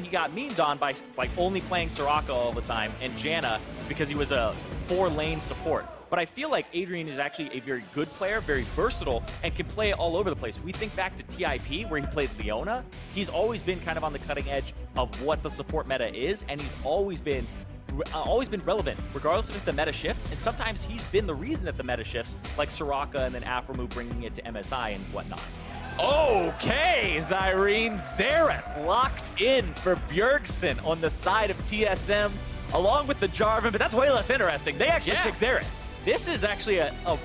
he got memed on by like only playing Soraka all the time and Janna because he was a 4-lane support. But I feel like Adrian is actually a very good player, very versatile, and can play it all over the place. We think back to TIP, where he played Leona. He's always been kind of on the cutting edge of what the support meta is, and he's always been relevant, regardless of if the meta shifts. And sometimes he's been the reason that the meta shifts, like Soraka and then Afromu bringing it to MSI and whatnot. Okay, Zyrene Xerath locked in for Bjergsen on the side of TSM, along with the Jarvan, but that's way less interesting. They actually pick Xerath. This is actually a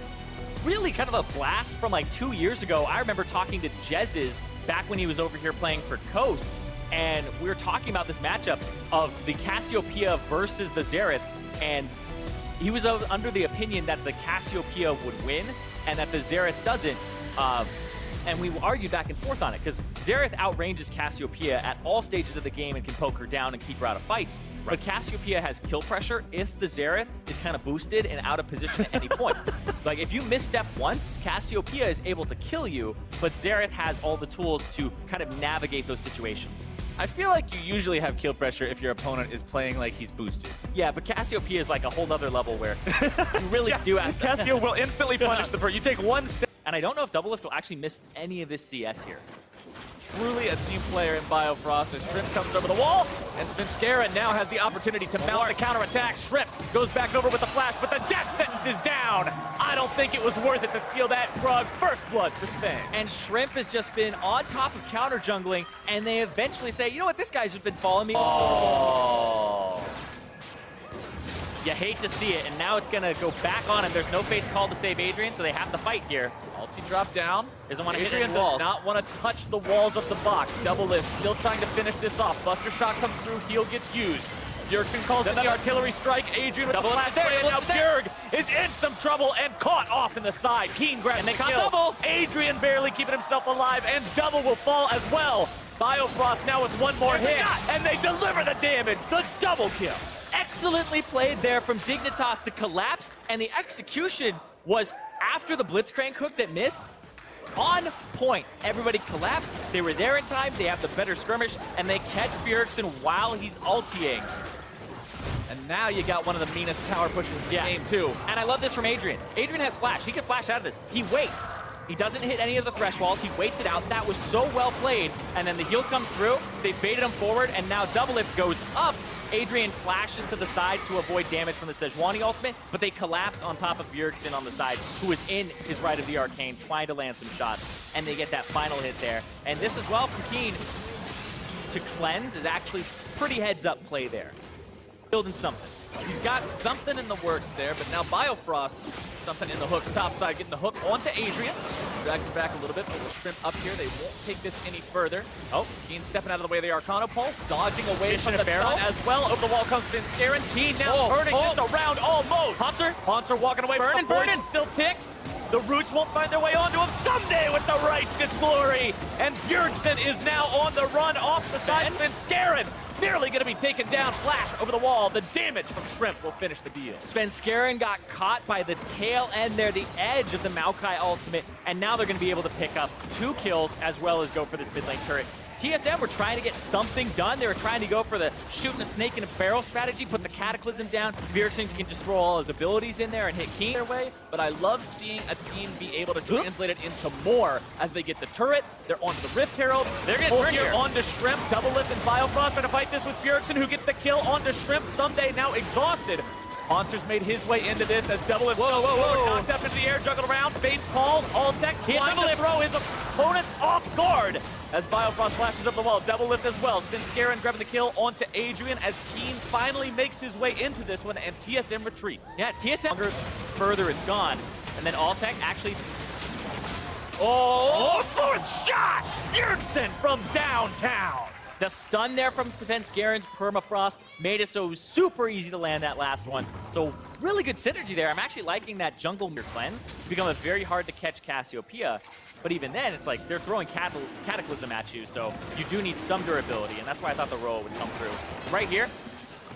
really kind of a blast from like 2 years ago. I remember talking to Jez's back when he was over here playing for Coast, and we were talking about this matchup of the Cassiopeia versus the Xerath, and he was under the opinion that the Cassiopeia would win and that the Xerath doesn't. And we argued back and forth on it, because Xerath outranges Cassiopeia at all stages of the game and can poke her down and keep her out of fights. Right. But Cassiopeia has kill pressure if the Xerath is kind of boosted and out of position at any point. Like, if you misstep once, Cassiopeia is able to kill you, but Xerath has all the tools to kind of navigate those situations. I feel like you usually have kill pressure if your opponent is playing like he's boosted. Yeah, but Cassiopeia is like a whole other level where you really do have to... Cassio will instantly punish the bird. You take one step. And I don't know if Doublelift will actually miss any of this CS here. Truly a team player in Biofrost as Shrimp comes over the wall, and Svenskeren now has the opportunity to mount the counterattack. Shrimp goes back over with the flash, but the death sentence is down. I don't think it was worth it to steal that frog. First blood for Sven. And Shrimp has just been on top of counter jungling, and they eventually say, you know what, this guy's just been following me. Oh. You hate to see it, and now it's going to go back on him. There's no fates called to save Adrian, so they have to fight here. Ulti drop down. Doesn't want to hit Adrian any walls. Does not want to touch the walls of the box. Doublelift still trying to finish this off. Buster shot comes through, heal gets used. Bjergsen calls in the artillery strike. Adrian with the flash play, and now Bjerg is in some trouble and caught off in the side. Keen grabs the kill. Double. Adrian barely keeping himself alive, and Double will fall as well. Biofrost now with one more hit, and they deliver the damage. The double kill. Excellently played there from Dignitas to collapse, and the execution was after the Blitzcrank hook that missed. On point. Everybody collapsed. They were there in time. They have the better skirmish, and they catch Bjergsen while he's ultiing. And now you got one of the meanest tower pushes in the game, too. And I love this from Adrian. Adrian has flash. He can flash out of this. He waits. He doesn't hit any of the thresh walls. He waits it out. That was so well played. And then the heal comes through. They baited him forward, and now Doublelift goes up. Adrian flashes to the side to avoid damage from the Sejuani ultimate, but they collapse on top of Bjergsen on the side, who is in his right of the arcane, trying to land some shots, and they get that final hit there. And this as well from Keen to cleanse is actually pretty heads-up play there. Building something. He's got something in the works there, but now Biofrost, something in the hooks, top side, getting the hook onto Adrian. Dragged him back a little bit, but with Shrimp up here, they won't take this any further. Oh, Keen stepping out of the way of the Arcano Pulse, dodging away from the barrel as well. Over the wall comes Svenskeren. Keen now turning this around almost. Hanser walking away from the point, still ticks. The Roots won't find their way onto him someday with the Righteous Glory. And Bjergsen is now on the run off the side. Svenskeren nearly going to be taken down. Flash over the wall. The damage from Shrimp will finish the deal. Svenskeren got caught by the tail end there, the edge of the Maokai ultimate, and now they're going to be able to pick up 2 kills as well as go for this mid lane turret. TSM were trying to get something done. They were trying to go for the shooting a snake in a barrel strategy, put the Cataclysm down. Bjergsen can just throw all his abilities in there and hit Keen their way. But I love seeing a team be able to translate it into more as they get the turret. They're onto the Rift Herald. They're going to turn here onto Shrimp. Doublelift and Biofrost trying to fight this with Bjergsen, who gets the kill onto Shrimp. Someday now exhausted. Hanser's made his way into this as Doublelift knocked up into the air, juggled around, face called, all tech, trying to throw his opponents off guard as Biofrost flashes up the wall. Doublelift as well. Svenskeren grabbing the kill onto Adrian as Keen finally makes his way into this one, and TSM retreats. Yeah, TSM further it's gone, and then Alltech actually... Oh, fourth shot! Bjergsen from downtown! The stun there from Svenskeren's permafrost made it so super easy to land that last one. So really good synergy there. I'm actually liking that jungle mirror cleanse. It's become a very hard to catch Cassiopeia. But even then, it's like they're throwing Cataclysm at you, so you do need some durability, and that's why I thought the roll would come through. Right here,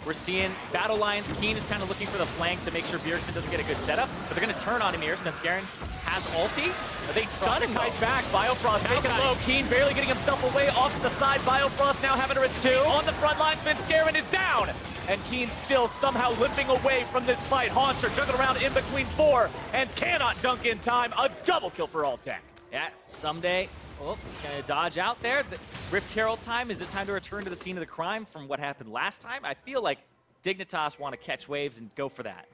We're seeing battle lines. Keen is kind of looking for the flank to make sure Bjergsen doesn't get a good setup, but they're going to turn on him here. Svenskeren has ulti. Are they stunning him? Kite back. Biofrost taking low. Keen barely getting himself away off to the side. Biofrost now having to retreat on the front line. Svenskeren is down. And Keen still somehow limping away from this fight. Haunter juggling around in between 4 and cannot dunk in time. A double kill for Altec. Yeah, someday. Oh, gonna dodge out there. The Rift Herald time. Is it time to return to the scene of the crime from what happened last time? I feel like Dignitas want to catch waves and go for that.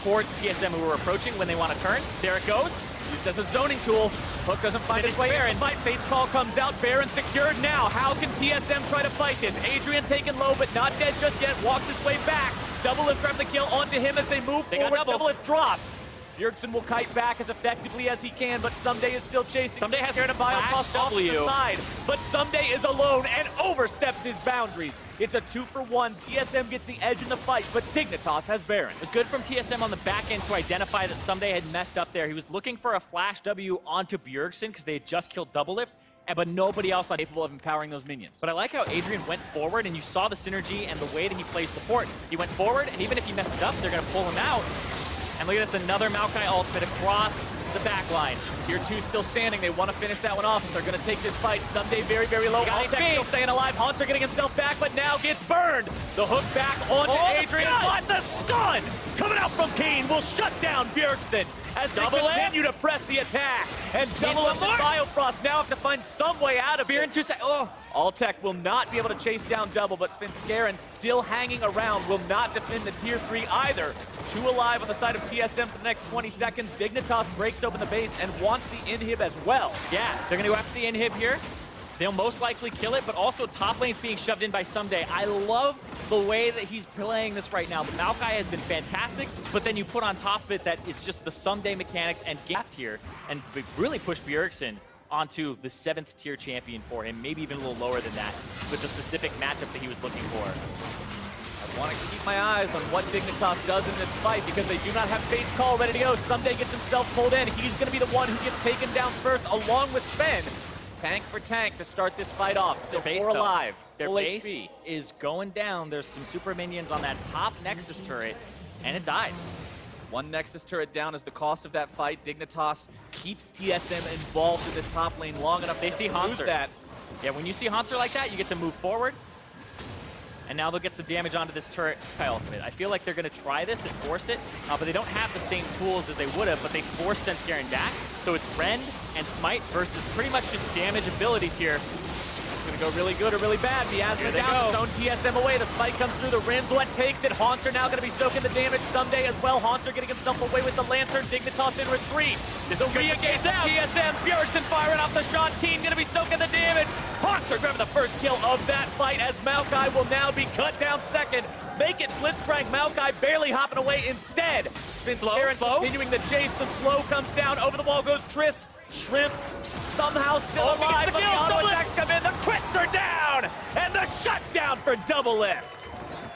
Towards TSM, who were approaching when they want to turn. There it goes. Used as a zoning tool. Hook doesn't find his way in. Fight. Fate's call comes out. Baron secured now. How can TSM try to fight this? Adrian taken low, but not dead just yet. Walks his way back. Doublelift grabs the kill onto him as they move forward. Doublelift drops. Bjergsen will kite back as effectively as he can, but Someday is still chasing. Someday has to Biofrost off to the side, but Someday is alone and oversteps his boundaries. It's a 2-for-1. TSM gets the edge in the fight, but Dignitas has Baron. It was good from TSM on the back end to identify that Someday had messed up there. He was looking for a flash W onto Bjergsen because they had just killed Doublelift, but nobody else on capable of empowering those minions. But I like how Adrian went forward, and you saw the synergy and the way that he plays support. He went forward, and even if he messes up, they're going to pull him out. And look at this, another Maokai ultimate across the back line. Tier 2 still standing. They want to finish that one off. They're going to take this fight. Someday very, very low. Altec still staying alive. Haunter getting himself back, but now gets burned. The hook back onto Adrian. But the stun coming out from Keen will shut down Bjergsen as they continue to press the attack. And Doublelift and Biofrost now have to find some way out of it. Altec will not be able to chase down Double, but Svenskeren still hanging around, will not defend the Tier 3 either. 2 alive on the side of TSM for the next 20 seconds. Dignitas breaks open the base and wants the inhib as well. Yeah, they're gonna go after the inhib here. They'll most likely kill it, but also top lane's being shoved in by Someday. I love the way that he's playing this right now. The Maokai has been fantastic, but then you put on top of it that it's just the Someday mechanics and gapped here, and really push Bjergsen onto the 7th tier champion for him, maybe even a little lower than that, with the specific matchup that he was looking for. I want to keep my eyes on what Dignitas does in this fight because they do not have Fate's call ready to go. Someday gets himself pulled in. He's going to be the one who gets taken down first, along with Sven. Tank for tank to start this fight off. Still 4 alive. Their base is going down. There's some super minions on that top Nexus turret, and it dies. 1 Nexus turret down is the cost of that fight. Dignitas keeps TSM involved in this top lane long enough. They see Haunter. Yeah, when you see Haunter like that, you get to move forward. And now they'll get some damage onto this turret ultimate. I feel like they're going to try this and force it, but they don't have the same tools as they would have, but they forced Svenskeren back. So it's Rend and Smite versus pretty much just damage abilities here. It's going to go really good or really bad. Miasma down, zone TSM away. The Smite comes through. The Rind's what takes it. Haunter now going to be soaking the damage. Someday as well. Haunter getting himself away with the Lantern. Dignitas in retreat. This is re-engage TSM. Bjergsen firing off the shot. Keen going to be soaking the damage. Haunter grabbing the first kill of that fight as Maokai will now be cut down second. Make it Blitzcrank. Maokai barely hopping away instead. Svenskeren continuing the chase. The slow comes down. Over the wall goes Trist. Shrimp somehow still alive, but the auto attacks come in. The crits are down, and the shutdown for Doublelift.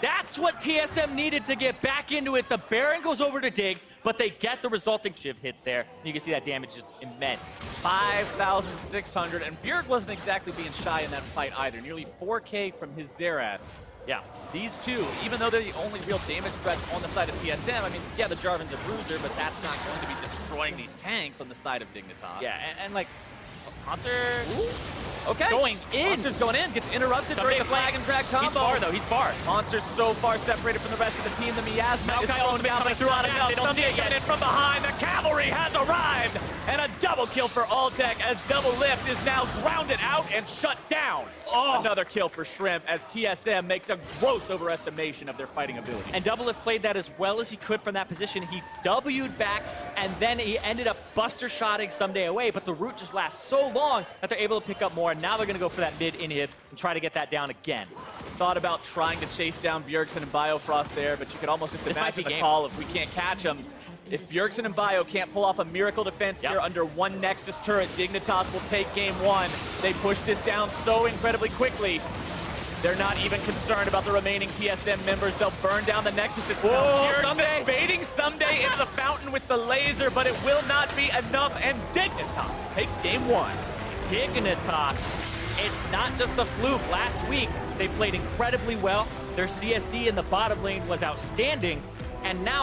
That's what TSM needed to get back into it. The Baron goes over to dig, but they get the resulting shiv hits there. You can see that damage is immense. 5,600, and Bjerg wasn't exactly being shy in that fight either. Nearly 4K from his Xerath. Yeah. These two, even though they're the only real damage threats on the side of TSM, I mean, yeah, the Jarvan's a bruiser, but that's not going to be destroying these tanks on the side of Dignitas. Yeah, and like, Haunter okay. Going in. Haunter's going in, gets interrupted during the flag and drag combo. He's far, though. He's far. Haunter's so far separated from the rest of the team. The Miasma is thrown down, but throughout enough. They don't see it yet. In from behind. The cavalry has arrived. And a double kill for Altec as Doublelift is now grounded out and shut down. Another kill for Shrimp as TSM makes a gross overestimation of their fighting ability. And Doublelift played that as well as he could from that position. He W'd back, and then he ended up buster shotting Someday away, but the route just lasts so long that they're able to pick up more, and now they're going to go for that mid inhib and try to get that down again. Thought about trying to chase down Bjergsen and Biofrost there, but you could almost just imagine the call if we can't catch him. If Bjergsen and Bio can't pull off a miracle defense here under 1 Nexus turret, Dignitas will take game 1. They push this down so incredibly quickly. They're not even concerned about the remaining TSM members. They'll burn down the Nexus itself. Bjergsen baiting Someday into the fountain with the laser, but it will not be enough, and Dignitas takes game 1. Dignitas. It's not just the fluke. Last week, they played incredibly well. Their CSD in the bottom lane was outstanding, and now